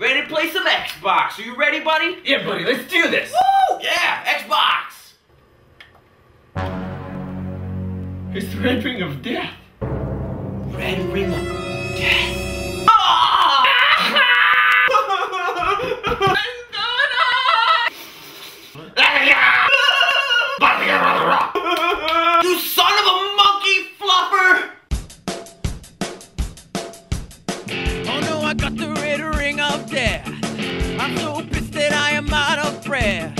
Ready to play some Xbox. Are you ready, buddy? Yeah, buddy, let's do this. Woo! Yeah, Xbox. It's the red ring of death. Red ring of death. Ah! You son of a monkey fluffer! Oh no, I got the red ring of death. I'm so pissed that I am out of breath.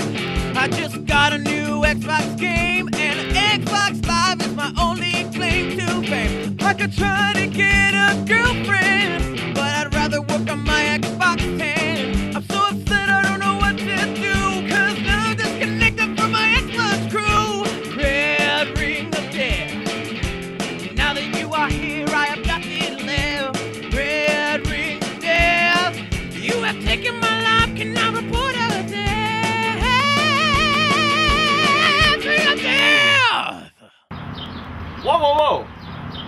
I just got a new Xbox game, and Xbox Live is my only claim to fame. I could try to get a girlfriend, but I'd rather work on my Xbox 10. I'm so upset I don't know what to do, cause now I'm disconnected from my Xbox crew. Red ring of death. Now that you are here, I have got it left. Red ring of death. You have taken my life, can I report a death? Ring of death. Whoa, whoa, whoa.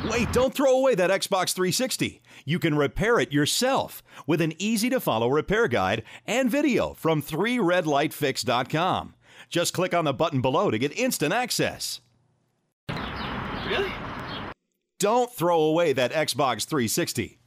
Wait, don't throw away that Xbox 360. You can repair it yourself with an easy-to-follow repair guide and video from 3redlightfix.com. Just click on the button below to get instant access. Really? Don't throw away that Xbox 360.